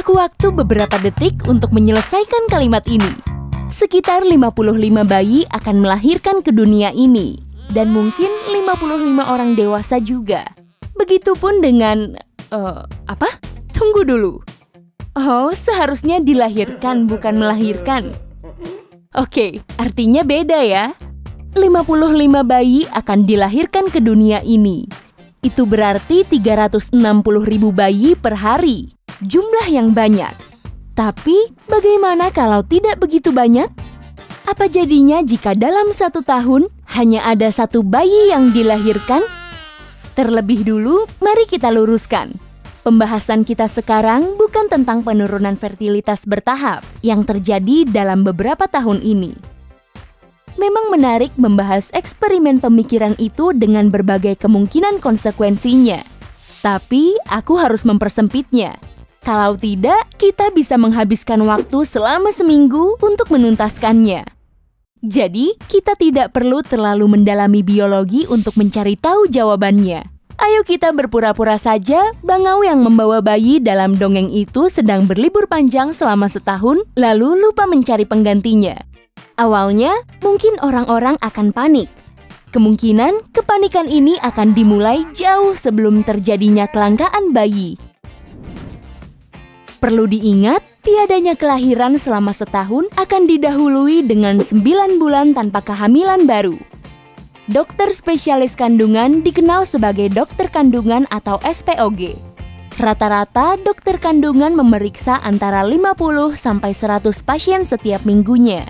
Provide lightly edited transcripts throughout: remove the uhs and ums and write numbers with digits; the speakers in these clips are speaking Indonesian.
Butuh waktu beberapa detik untuk menyelesaikan kalimat ini. Sekitar 55 bayi akan melahirkan ke dunia ini. Dan mungkin 55 orang dewasa juga. Begitupun dengan... apa? Tunggu dulu. Oh, seharusnya dilahirkan bukan melahirkan. Oke, artinya beda ya. 55 bayi akan dilahirkan ke dunia ini. Itu berarti 360.000 bayi per hari. Jumlah yang banyak. Tapi, bagaimana kalau tidak begitu banyak? Apa jadinya jika dalam 1 tahun hanya ada 1 bayi yang dilahirkan? Terlebih dulu, mari kita luruskan. Pembahasan kita sekarang bukan tentang penurunan fertilitas bertahap yang terjadi dalam beberapa tahun ini. Memang menarik membahas eksperimen pemikiran itu dengan berbagai kemungkinan konsekuensinya. Tapi, aku harus mempersempitnya. Kalau tidak, kita bisa menghabiskan waktu selama seminggu untuk menuntaskannya. Jadi, kita tidak perlu terlalu mendalami biologi untuk mencari tahu jawabannya. Ayo kita berpura-pura saja bangau yang membawa bayi dalam dongeng itu sedang berlibur panjang selama setahun, lalu lupa mencari penggantinya. Awalnya, mungkin orang-orang akan panik. Kemungkinan kepanikan ini akan dimulai jauh sebelum terjadinya kelangkaan bayi. Perlu diingat, tiadanya kelahiran selama setahun akan didahului dengan 9 bulan tanpa kehamilan baru. Dokter spesialis kandungan dikenal sebagai dokter kandungan atau SPOG. Rata-rata dokter kandungan memeriksa antara 50 sampai 100 pasien setiap minggunya.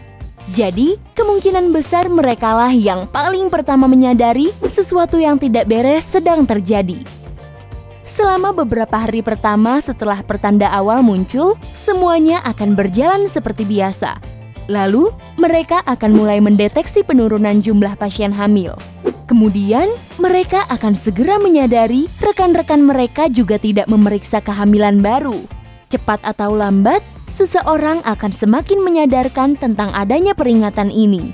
Jadi, kemungkinan besar merekalah yang paling pertama menyadari sesuatu yang tidak beres sedang terjadi. Selama beberapa hari pertama setelah pertanda awal muncul, semuanya akan berjalan seperti biasa. Lalu, mereka akan mulai mendeteksi penurunan jumlah pasien hamil. Kemudian, mereka akan segera menyadari rekan-rekan mereka juga tidak memeriksa kehamilan baru. Cepat atau lambat, seseorang akan semakin menyadarkan tentang adanya peringatan ini.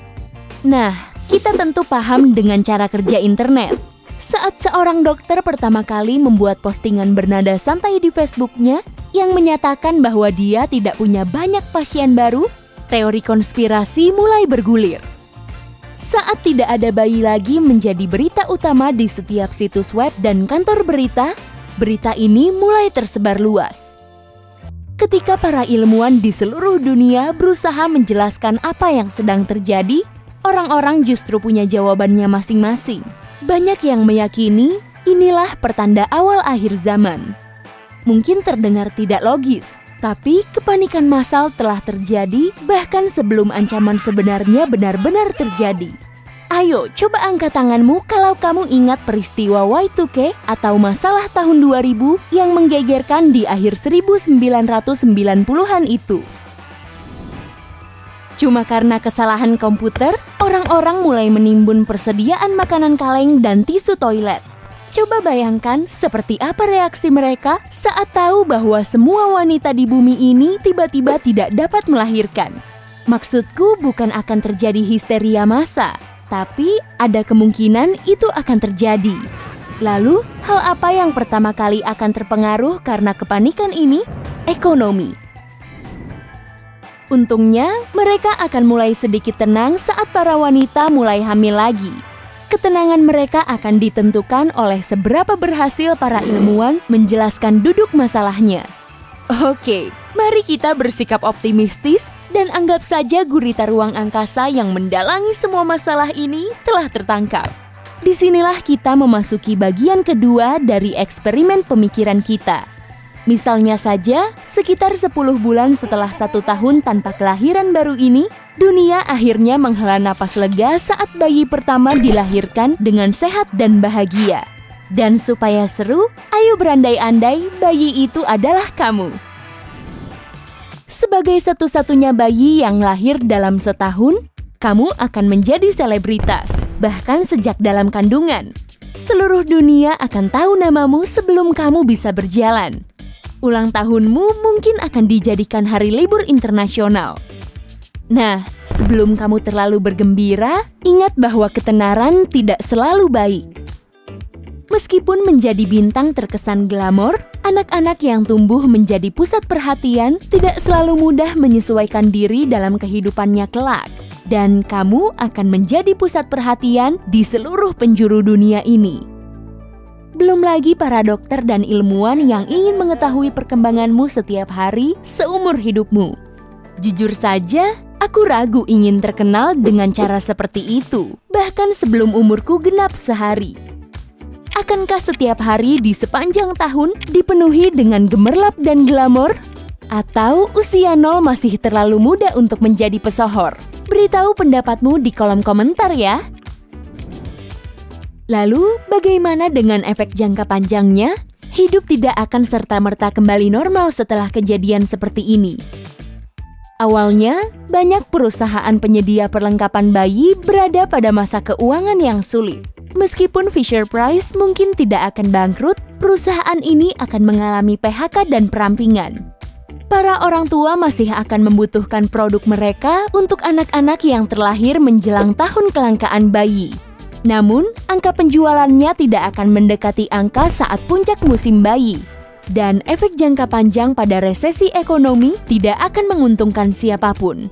Nah, kita tentu paham dengan cara kerja internet. Saat seorang dokter pertama kali membuat postingan bernada santai di Facebooknya yang menyatakan bahwa dia tidak punya banyak pasien baru, teori konspirasi mulai bergulir. Saat tidak ada bayi lagi menjadi berita utama di setiap situs web dan kantor berita, berita ini mulai tersebar luas. Ketika para ilmuwan di seluruh dunia berusaha menjelaskan apa yang sedang terjadi, orang-orang justru punya jawabannya masing-masing. Banyak yang meyakini inilah pertanda awal akhir zaman. Mungkin terdengar tidak logis, tapi kepanikan massal telah terjadi bahkan sebelum ancaman sebenarnya benar-benar terjadi. Ayo, coba angkat tanganmu kalau kamu ingat peristiwa Y2K atau masalah tahun 2000 yang menggegerkan di akhir 1990-an itu. Cuma karena kesalahan komputer, orang-orang mulai menimbun persediaan makanan kaleng dan tisu toilet. Coba bayangkan seperti apa reaksi mereka saat tahu bahwa semua wanita di bumi ini tiba-tiba tidak dapat melahirkan. Maksudku bukan akan terjadi histeria massa, tapi ada kemungkinan itu akan terjadi. Lalu, hal apa yang pertama kali akan terpengaruh karena kepanikan ini? Ekonomi. Untungnya, mereka akan mulai sedikit tenang saat para wanita mulai hamil lagi. Ketenangan mereka akan ditentukan oleh seberapa berhasil para ilmuwan menjelaskan duduk masalahnya. Oke, mari kita bersikap optimistis dan anggap saja gurita ruang angkasa yang mendalangi semua masalah ini telah tertangkap. Disinilah kita memasuki bagian kedua dari eksperimen pemikiran kita. Misalnya saja, sekitar 10 bulan setelah 1 tahun tanpa kelahiran baru ini, dunia akhirnya menghela napas lega saat bayi pertama dilahirkan dengan sehat dan bahagia. Dan supaya seru, ayo berandai-andai bayi itu adalah kamu. Sebagai satu-satunya bayi yang lahir dalam setahun, kamu akan menjadi selebritas, bahkan sejak dalam kandungan. Seluruh dunia akan tahu namamu sebelum kamu bisa berjalan. Ulang tahunmu mungkin akan dijadikan hari libur internasional. Nah, sebelum kamu terlalu bergembira, ingat bahwa ketenaran tidak selalu baik. Meskipun menjadi bintang terkesan glamor, anak-anak yang tumbuh menjadi pusat perhatian tidak selalu mudah menyesuaikan diri dalam kehidupannya kelak. Dan kamu akan menjadi pusat perhatian di seluruh penjuru dunia ini. Belum lagi para dokter dan ilmuwan yang ingin mengetahui perkembanganmu setiap hari seumur hidupmu. Jujur saja, aku ragu ingin terkenal dengan cara seperti itu, bahkan sebelum umurku genap sehari. Akankah setiap hari di sepanjang tahun dipenuhi dengan gemerlap dan glamor? Atau usia 0 masih terlalu muda untuk menjadi pesohor? Beritahu pendapatmu di kolom komentar ya. Lalu, bagaimana dengan efek jangka panjangnya? Hidup tidak akan serta-merta kembali normal setelah kejadian seperti ini. Awalnya, banyak perusahaan penyedia perlengkapan bayi berada pada masa keuangan yang sulit. Meskipun Fisher-Price mungkin tidak akan bangkrut, perusahaan ini akan mengalami PHK dan perampingan. Para orang tua masih akan membutuhkan produk mereka untuk anak-anak yang terlahir menjelang tahun kelangkaan bayi. Namun, angka penjualannya tidak akan mendekati angka saat puncak musim bayi. Dan efek jangka panjang pada resesi ekonomi tidak akan menguntungkan siapapun.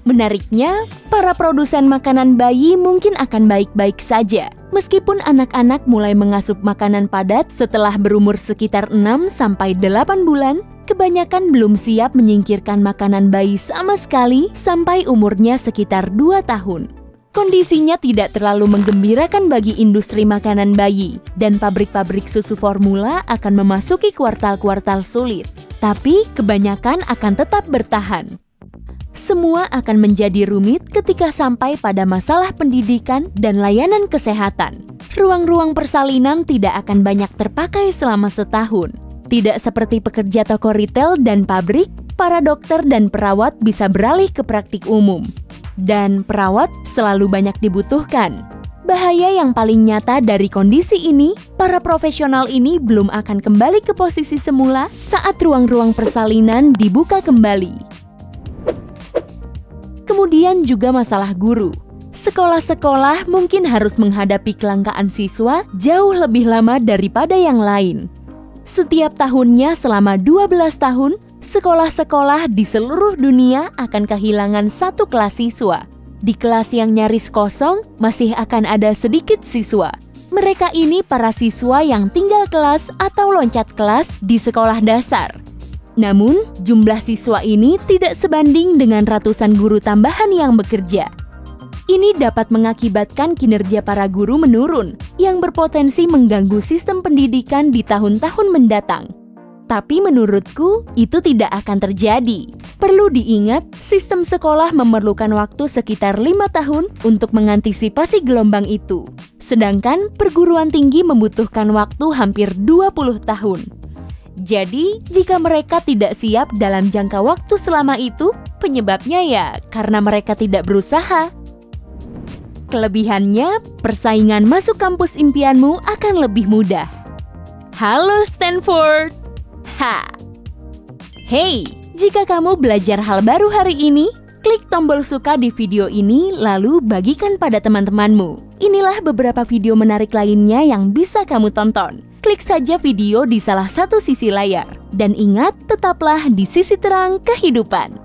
Menariknya, para produsen makanan bayi mungkin akan baik-baik saja, meskipun anak-anak mulai mengasup makanan padat setelah berumur sekitar 6-8 bulan, kebanyakan belum siap menyingkirkan makanan bayi sama sekali sampai umurnya sekitar 2 tahun. Kondisinya tidak terlalu menggembirakan bagi industri makanan bayi, dan pabrik-pabrik susu formula akan memasuki kuartal-kuartal sulit. Tapi kebanyakan akan tetap bertahan. Semua akan menjadi rumit ketika sampai pada masalah pendidikan dan layanan kesehatan. Ruang-ruang persalinan tidak akan banyak terpakai selama setahun. Tidak seperti pekerja toko retail dan pabrik, para dokter dan perawat bisa beralih ke praktik umum. Dan perawat selalu banyak dibutuhkan. Bahaya yang paling nyata dari kondisi ini, para profesional ini belum akan kembali ke posisi semula saat ruang-ruang persalinan dibuka kembali. Kemudian juga masalah guru. Sekolah-sekolah mungkin harus menghadapi kelangkaan siswa jauh lebih lama daripada yang lain. Setiap tahunnya selama 12 tahun, sekolah-sekolah di seluruh dunia akan kehilangan satu kelas siswa. Di kelas yang nyaris kosong, masih akan ada sedikit siswa. Mereka ini para siswa yang tinggal kelas atau loncat kelas di sekolah dasar. Namun, jumlah siswa ini tidak sebanding dengan ratusan guru tambahan yang bekerja. Ini dapat mengakibatkan kinerja para guru menurun, yang berpotensi mengganggu sistem pendidikan di tahun-tahun mendatang. Tapi menurutku, itu tidak akan terjadi. Perlu diingat, sistem sekolah memerlukan waktu sekitar 5 tahun untuk mengantisipasi gelombang itu. Sedangkan perguruan tinggi membutuhkan waktu hampir 20 tahun. Jadi, jika mereka tidak siap dalam jangka waktu selama itu, penyebabnya ya karena mereka tidak berusaha. Kelebihannya, persaingan masuk kampus impianmu akan lebih mudah. Halo Stanford! Hey, jika kamu belajar hal baru hari ini, klik tombol suka di video ini lalu bagikan pada teman-temanmu. Inilah beberapa video menarik lainnya yang bisa kamu tonton. Klik saja video di salah satu sisi layar. Dan ingat, tetaplah di sisi terang kehidupan.